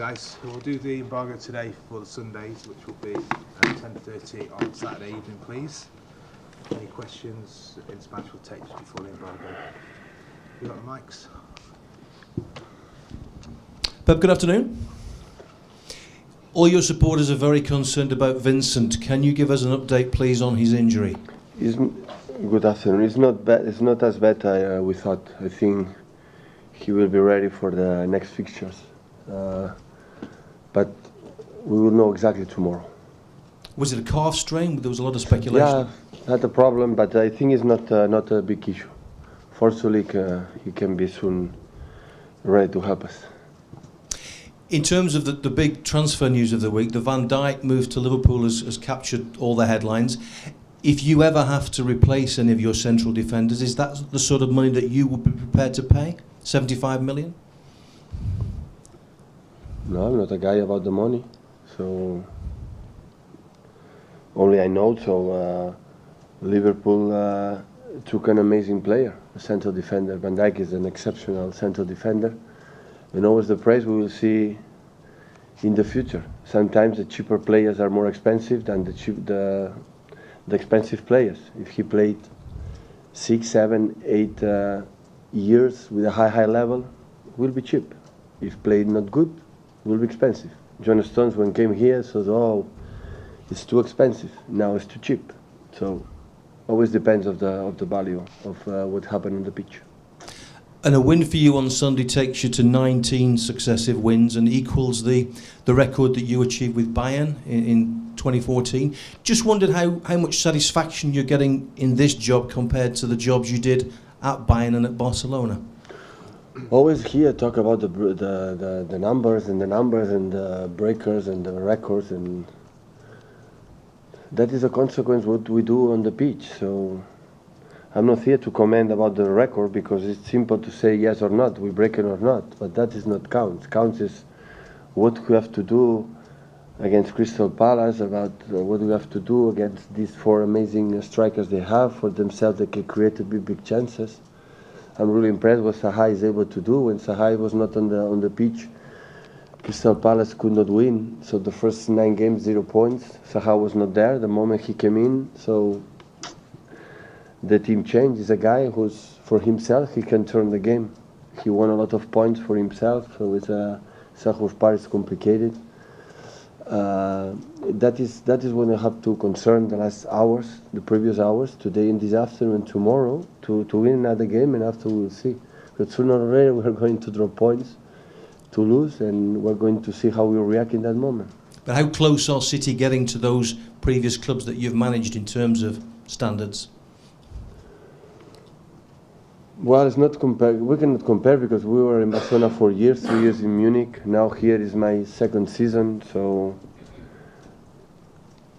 guys, we'll do the embargo today for the Sundays, which will be at 10:30 on Saturday evening, please. Any questions in Spanish we'll take just before the embargo. You got the mics? Pep, good afternoon. All your supporters are very concerned about Vincent. Can you give us an update, please, on his injury? Good afternoon. It's not bad. It's not as bad as we thought. I think he will be ready for the next fixtures. But we will know exactly tomorrow. Was it a calf strain? There was a lot of speculation. Yeah, not a problem, but I think it's not a big issue. Fortunately, he can be soon ready to help us. In terms of the big transfer news of the week, the Van Dijk move to Liverpool has captured all the headlines. If you ever have to replace any of your central defenders, is that the sort of money that you would be prepared to pay? 75 million? No, I'm not a guy about the money. So only I know. So Liverpool took an amazing player, a central defender. Van Dijk is an exceptional central defender. And always the price we will see in the future. Sometimes the cheaper players are more expensive than the expensive players. If he played 6, 7, 8 years with a high level, will be cheap. If played not good, will be expensive. John Stones, when came here, said, "Oh, it's too expensive. Now it's too cheap." So always depends of the value of what happened on the pitch. And a win for you on Sunday takes you to 19 successive wins and equals the record that you achieved with Bayern in 2014. Just wondered how much satisfaction you're getting in this job compared to the jobs you did at Bayern and at Barcelona. Always here talk about the numbers and the breakers and the records, and that is a consequence what we do on the pitch. So I'm not here to comment about the record because it's simple to say yes or not, we break it or not, but that is not counts. Counts is what we have to do against Crystal Palace, about what we have to do against these 4 amazing strikers they have. For themselves they can create big chances. I'm really impressed what Zaha is able to do. When Zaha was not on the pitch, Crystal Palace could not win. So the first 9 games, 0 points. Zaha was not there the moment he came in. So the team changed. He's a guy who's, for himself, he can turn the game. He won a lot of points for himself. So it's Selhurst Park is complicated. That is when I have to concern the last hours, the previous hours, today and this afternoon and tomorrow, to win another game, and after we'll see. But sooner or later we're going to draw points, to lose, and we're going to see how we react in that moment. But how close are City getting to those previous clubs that you've managed in terms of standards? Well, it's not compare. We cannot compare because we were in Barcelona for years, 3 years in Munich. Now here is my 2nd season, so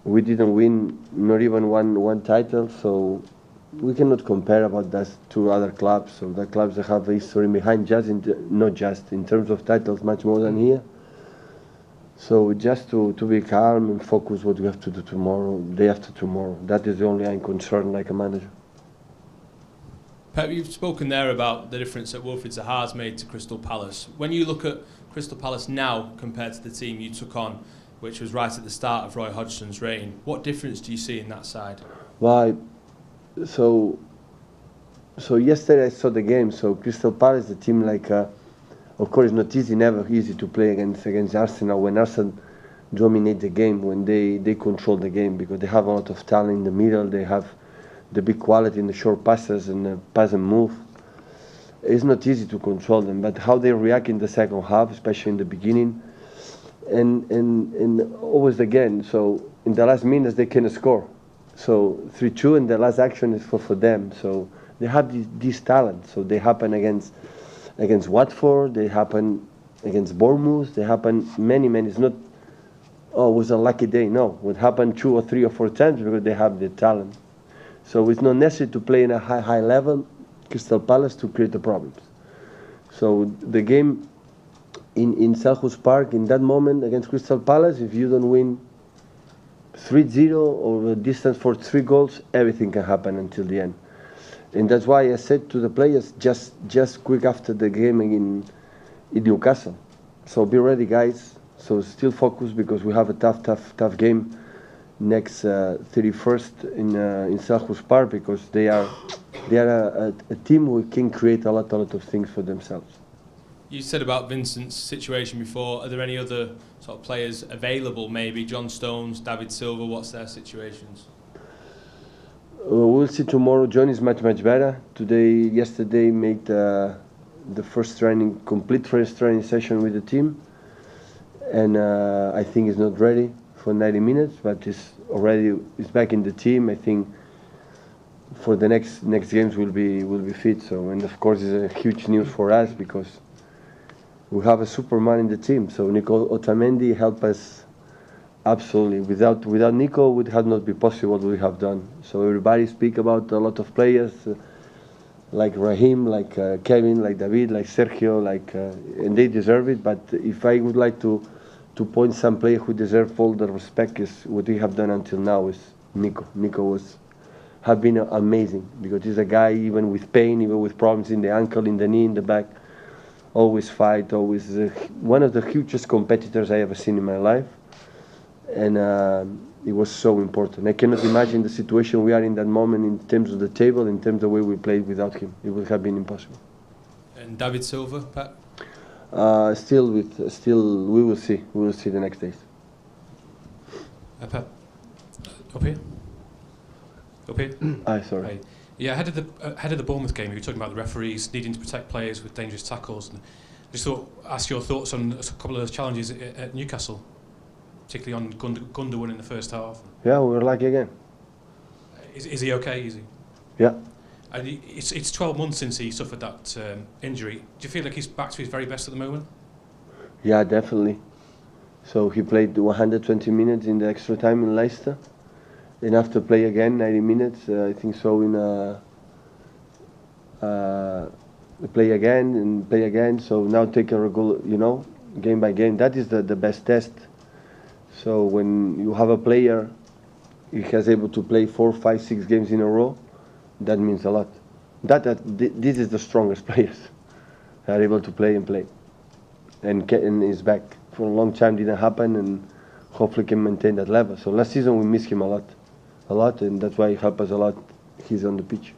we didn't win not even one title. So we cannot compare about that to other clubs. So the clubs that have a history behind, not just in terms of titles, much more than here. So just to be calm and focus what we have to do tomorrow, day after tomorrow. That is the only I'm concerned like a manager. Pep, you've spoken there about the difference that Wilfried Zaha's made to Crystal Palace. When you look at Crystal Palace now compared to the team you took on, which was right at the start of Roy Hodgson's reign, what difference do you see in that side? Well, so yesterday I saw the game. So Crystal Palace, the team of course it's not easy, never easy to play against Arsenal. When Arsenal dominate the game, when they control the game, because they have a lot of talent in the middle, they have the big quality in the short passes and the pass and move. It's not easy to control them, but how they react in the second half, especially in the beginning, and always again. So in the last minutes they can score. So 3-2, and the last action is for them. So they have this talent. So they happen against Watford, they happen against Bournemouth, they happen many. It's not, oh, it was a lucky day. No, it happened 2 or 3 or 4 times because they have the talent. So it's not necessary to play in a high level, Crystal Palace, to create the problems. So the game in Selhurst Park, in that moment against Crystal Palace, if you don't win 3-0 or a distance for 3 goals, everything can happen until the end. And that's why I said to the players just quick after the game in Newcastle, So be ready, guys. So still focus because we have a tough game next 31st in Selhurst Park, because they are a team who can create a lot of things for themselves. You said about Vincent's situation before. Are there any other sort of players available? Maybe John Stones, David Silva. What's their situations? We'll see tomorrow. John is much better. Yesterday made the complete first training session with the team, and I think he's not ready for 90 minutes, but he's back in the team. I think for the next games will be fit. So, and of course it's a huge news for us because we have a Superman in the team. So Nico Otamendi helped us absolutely. Without Nico, it would have not been possible what we have done. So everybody speak about a lot of players like Raheem, like Kevin, like David, like Sergio, and they deserve it. But if I would like to point some player who deserve all the respect, is what we have done until now is Nico. Nico have been amazing, because he's a guy, even with pain, even with problems in the ankle, in the knee, in the back, always fight, always one of the hugest competitors I ever seen in my life. And it was so important. I cannot imagine the situation we are in that moment in terms of the table, in terms of the way we played without him. It would have been impossible. And David Silva, Pat? Still, we will see. We will see the next days. Pep, up here. Sorry. Hey. Yeah, ahead of the Bournemouth game, you were talking about the referees needing to protect players with dangerous tackles. And I just ask your thoughts on a couple of those challenges at Newcastle, particularly on Gundogan in the first half. Yeah, we were lucky again. Is he okay? Is he? Yeah. And it's 12 months since he suffered that injury. Do you feel like he's back to his very best at the moment? Yeah, definitely. So he played 120 minutes in the extra time in Leicester, and after play again 90 minutes, I think so. Play again. So now take a regular, game by game. That is the best test. So when you have a player, he has able to play 4, 5, 6 games in a row, that means a lot. This is the strongest players. They are able to play, and is back. For a long time didn't happen, and hopefully can maintain that level. So last season we missed him a lot, and that's why he helped us a lot. He's on the pitch.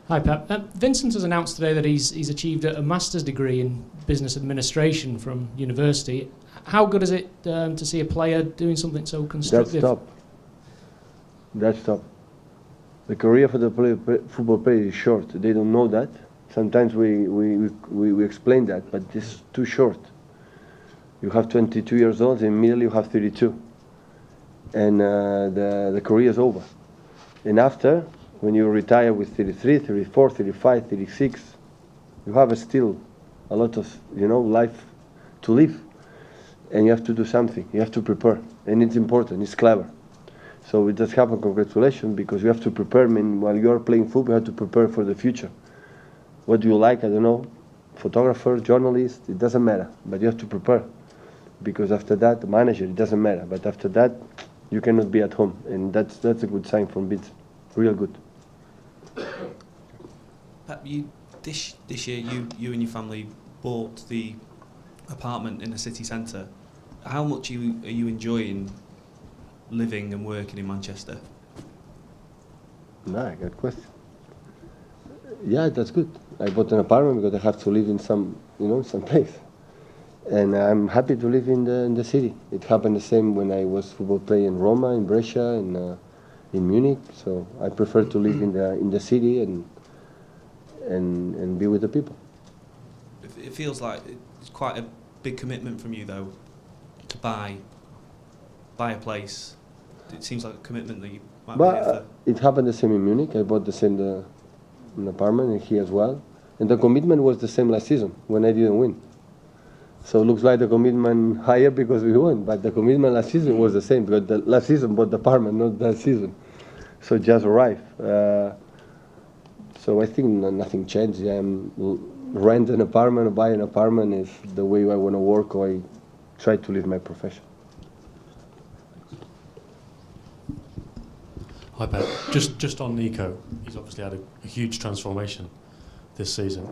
Hi Pep. Vincent has announced today that he's achieved a master's degree in business administration from university. How good is it to see a player doing something so constructive? That's top. The career for the football player is short. They don't know that. Sometimes we explain that, but it's too short. You have 22 years old, and immediately you have 32, and the career is over. And after, when you retire with 33, 34, 35, 36, you have still a lot of life to live, and you have to do something. You have to prepare, and it's important. It's clever. So it does happen. Congratulations, because you have to prepare. While you are playing football, you have to prepare for the future. What do you like? I don't know. Photographer, journalist, it doesn't matter. But you have to prepare, because after that, manager, it doesn't matter. But after that, you cannot be at home, and that's a good sign from Vince. Real good. Pep, this year, you and your family bought the apartment in the city centre. How much are you enjoying living and working in Manchester? Good question. Yeah, that's good. I bought an apartment because I have to live in some place, and I'm happy to live in the city. It happened the same when I was football player in Roma, in Brescia, and in Munich. So I prefer to live in the city and be with the people. It feels like it's quite a big commitment from you, though, to buy a place. It seems like a commitment that you might be here for. It happened the same in Munich. I bought the same an apartment, and here as well. And the commitment was the same last season when I didn't win. So it looks like the commitment higher because we won, but the commitment last season was the same, because the last season bought the apartment, not that season. So just arrived. So I think nothing changed. Rent an apartment or buy an apartment is the way I want to work, or I try to live my profession. Hi Pep. Just on Nico, he's obviously had a huge transformation this season.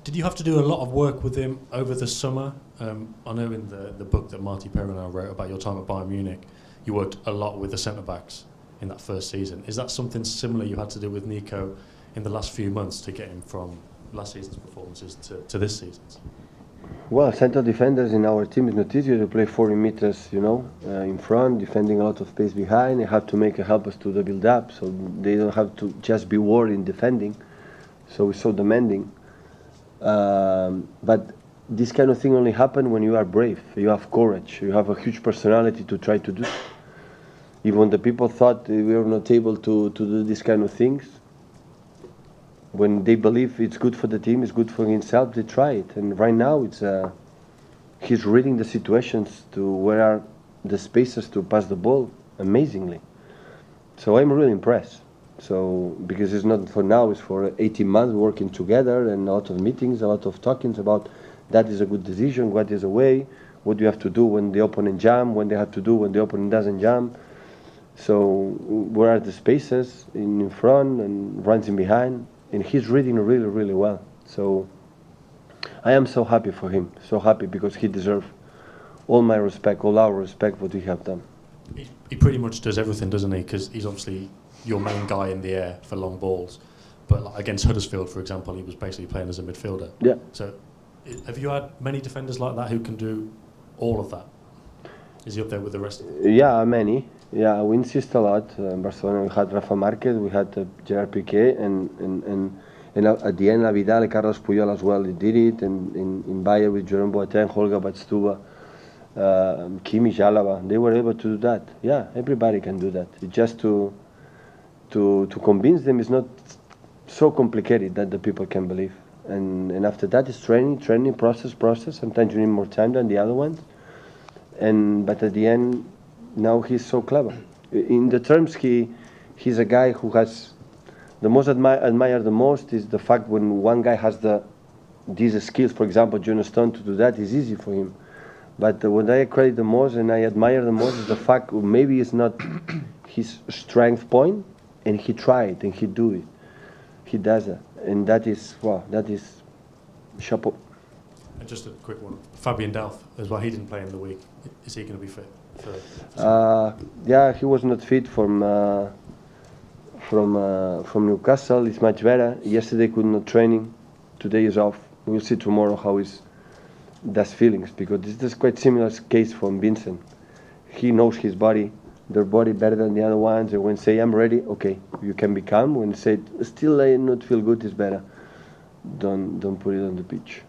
Did you have to do a lot of work with him over the summer? I know in the book that Marty Perronel wrote about your time at Bayern Munich, you worked a lot with the centre-backs in that first season. Is that something similar you had to do with Nico in the last few months to get him from last season's performances to this season's? Well, central defenders in our team is not easy. They play 40 meters, in front, defending a lot of space behind. They have to help us to the build-up, so they don't have to just be worried in defending. So it's so demanding. But this kind of thing only happens when you are brave, you have courage, you have a huge personality to try to do. Even when the people thought we were not able to do these kind of things, when they believe it's good for the team, it's good for himself, they try it. And right now, he's reading the situations to where are the spaces to pass the ball amazingly. So I'm really impressed. So because it's not for now, it's for 18 months working together and a lot of meetings, a lot of talkings about that is a good decision, what is a way, what do you have to do when the opponent jam, when they have to do when the opponent doesn't jam. So where are the spaces in front and runs in behind? And he's reading really, really well. So I am so happy for him, so happy because he deserves all my respect, all our respect, what we have done. He pretty much does everything, doesn't he? Because he's obviously your main guy in the air for long balls. But like against Huddersfield, for example, he was basically playing as a midfielder. Yeah. So have you had many defenders like that who can do all of that? Is he up there with the rest of them? Yeah, many. Yeah, we insist a lot. In Barcelona, we had Rafa Marquez, we had Gerard Piqué, and at the end, Vidal, Carlos Puyol as well. They did it, and in Bayern with Jerome Boateng, Holger Badstuber, Kimi Jalaba. They were able to do that. Yeah, everybody can do that. It's just to convince them is not so complicated that the people can believe. And after that is training, process. Sometimes you need more time than the other ones. But at the end, now he's so clever. In the terms, he's a guy who has the most admire the most is the fact when one guy has these skills. For example, Jonas Stone to do that is easy for him. But what I credit the most and I admire the most is the fact maybe it's not his strength point, and he tried and he do it. He does it, and that is chapeau. And just a quick one, Fabian Delph as well. He didn't play in the week. Is he going to be fit? Yeah, he was not fit from Newcastle. It's much better. Yesterday could not training. Today is off. We'll see tomorrow how that's feelings, because this is quite similar case from Vincent. He knows his body, their body better than the other ones. And when say I'm ready, okay, you can be calm. When say still I not feel good, is better. Don't put it on the pitch.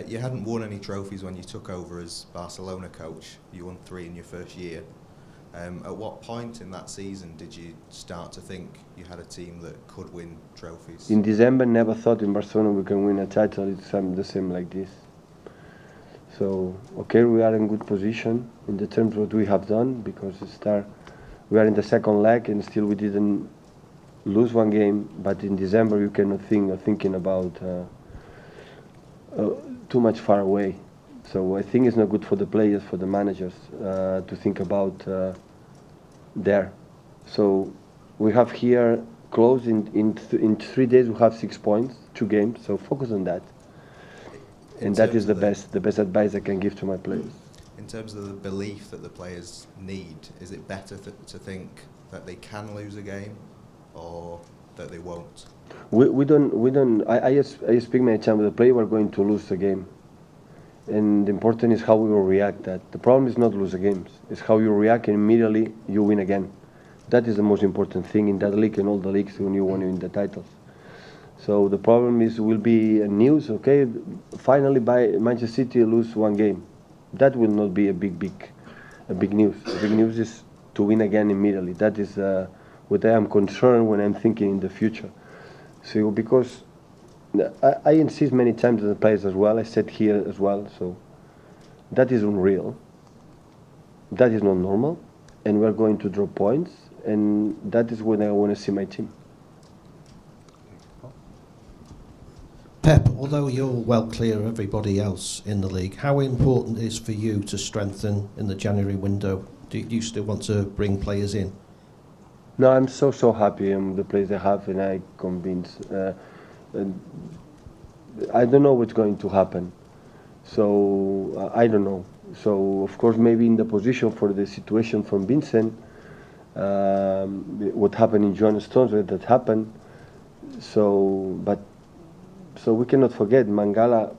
You hadn't won any trophies when you took over as Barcelona coach. You won 3 in your first year. At what point in that season did you start to think you had a team that could win trophies? In December, never thought in Barcelona we can win a title. It's the same like this. So, okay, we are in good position in the terms of what we have done, because we are in the second leg and still we didn't lose one game. But in December, you cannot thinking about too much far away. So I think it's not good for the players, for the managers, to think about there. So we have here close in 3 days. We have 6 points, 2 games. So focus on that, and that is the best advice I can give to my players. In terms of the belief that the players need, is it better to think that they can lose a game, or that they won't? We don't. I speak many times with the player. We're going to lose the game. And the important is how we will react. That the problem is not lose the games; it's how you react, and immediately you win again. That is the most important thing in that league and all the leagues when you want to win the titles. So the problem will be news. Okay, finally, by Manchester City lose 1 game, that will not be a big news. The big news is to win again immediately. That is what I am concerned when I'm thinking in the future. So because I insist many times to the players as well. I said here as well. So that is unreal. That is not normal, and we're going to drop points. And that is when I want to see my team. Pep, although you're well clear of everybody else in the league, how important is for you to strengthen in the January window? Do you still want to bring players in? No, I'm so happy the players I have, and I'm convinced. I don't know what's going to happen. So I don't know. So of course maybe in the position for the situation from Vincent, what happened in John Stones, that happened. So we cannot forget Mangala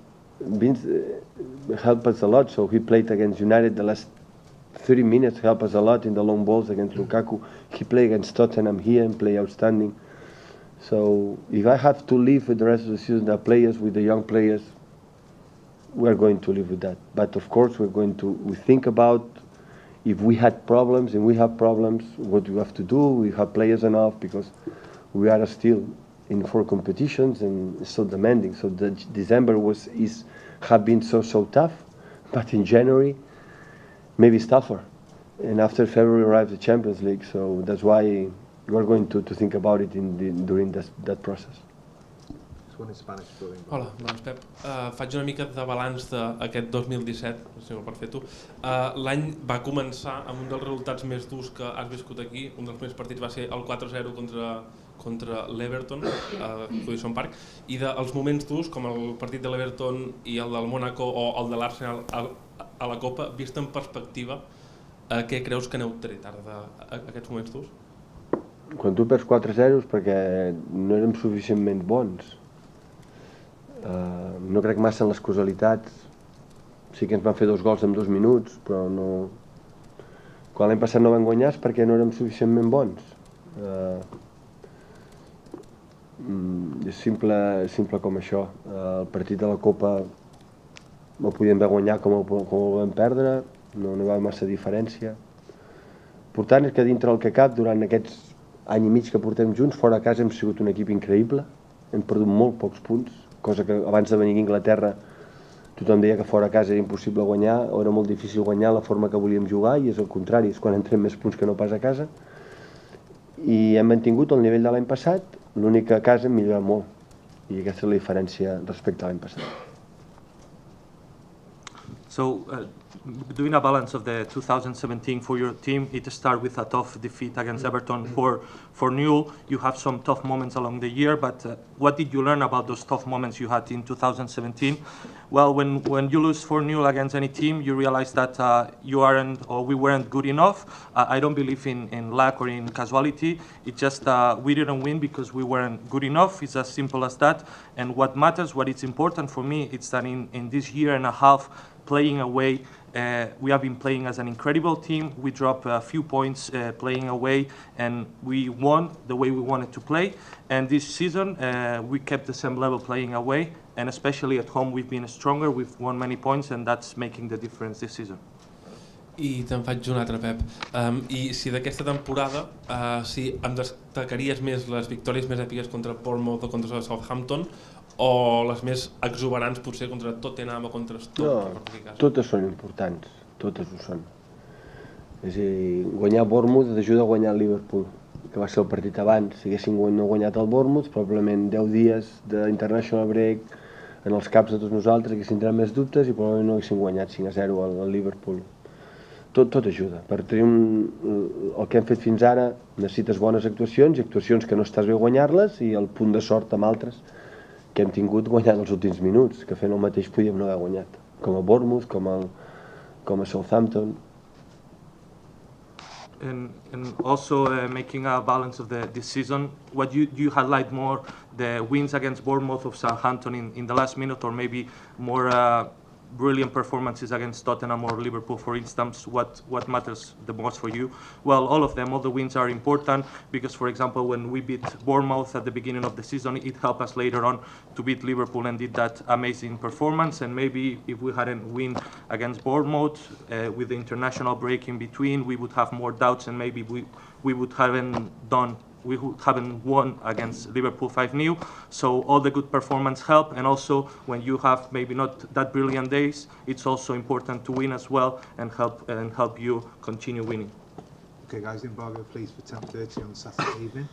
helped us a lot. So he played against United the last 30 minutes, helped us a lot in the long balls against Lukaku. He played against Tottenham here and played outstanding. So if I have to live with the rest of the season, the players, with the young players, we're going to live with that. But of course we think about if we had problems and we have problems, what do we have to do? We have players enough because we are still in 4 competitions and it's so demanding. So the December have been so tough, but in January maybe it's tougher. And after February arrives the Champions League, so that's why we're going to think about it during that process. One in Spanish. Hola, doncs Pep, faig una mica de balanç d'aquest 2017, si per fer tu. L'any va començar amb un dels resultats més durs que has viscut aquí, un dels primers partits va ser el 4-0 contra l'Everton a Goodison Park, i dels moments durs com el partit de l'Everton i el del Mónaco o el de l'Arsenal a la Copa, vist en perspectiva, què creus que n'heu tret ara d'aquests moments durs? Quan tu perds 4-0 és perquè no érem suficientment bons. No crec massa en les causalitats. Sí que ens van fer 2 gols en 2 minuts, però no... Quan l'any passat no vam guanyar és perquè no érem suficientment bons. És simple com això. El partit de la Copa el podíem haver guanyat com el vam perdre, no hi va massa diferència. L'important és que dintre el que cap, durant aquests any i mig que portem junts, fora a casa hem sigut un equip increïble, hem perdut molt pocs punts, cosa que abans de venir a Anglaterra tothom deia que fora a casa era impossible guanyar o era molt difícil guanyar la forma que volíem jugar, i és el contrari, és quan entrem més punts que no pas a casa, i hem mantingut el nivell de l'any passat, l'únic que a casa hem millorat molt, i aquesta és la diferència respecte a l'any passat. So, doing a balance of the 2017 for your team, it started with a tough defeat against Everton 4-0. You have some tough moments along the year, but what did you learn about those tough moments you had in 2017? Well, when you lose 4-0 against any team, you realize that you aren't, or we weren't good enough. I don't believe in luck or in casualty. It's just we didn't win because we weren't good enough. It's as simple as that. And what matters, what is important for me, it's that in this year and a half, playing away, we have been playing as an incredible team. We dropped a few points playing away, and we won the way we wanted to play. And this season, we kept the same level playing away, and especially at home, we've been stronger. We've won many points, and that's making the difference this season. I te'n faig un altre, Pep. I si d'aquesta temporada, si em destacaries més les victòries més èpiques contra Bournemouth o contra Southampton, o les més exuberants potser contra Tottenham o contra Stoke? No, totes són importants, totes ho són. És a dir, guanyar Bournemouth t'ajuda a guanyar el Liverpool, que va ser el partit abans. Si haguéssim no guanyat el Bournemouth, probablement 10 dies d'International Break en els caps de tots nosaltres haguessin tret més dubtes i probablement no haguessin guanyat 5-0 al Liverpool. Tot ajuda. Per tenir el que hem fet fins ara necessites bones actuacions i actuacions que no estàs bé guanyar-les, i el punt de sort amb altres que hem tingut guanyant els últims minuts, que fent el mateix podíem no haver guanyat, com a Bournemouth, com a Southampton. And also making a balance of this season, what do you highlight more, the wins against Bournemouth or Southampton in the last minute, or maybe more brilliant performances against Tottenham or Liverpool, for instance? What matters the most for you? Well, all of them, all the wins are important, because, for example, when we beat Bournemouth at the beginning of the season, it helped us later on to beat Liverpool and did that amazing performance. And maybe if we hadn't win against Bournemouth with the international break in between, we would have more doubts, and maybe we haven't won against Liverpool 5-0. So all the good performance help, and also when you have maybe not that brilliant days, it's also important to win as well and help you continue winning. Okay, guys, in Bargo, please, for 10:30 on Saturday evening.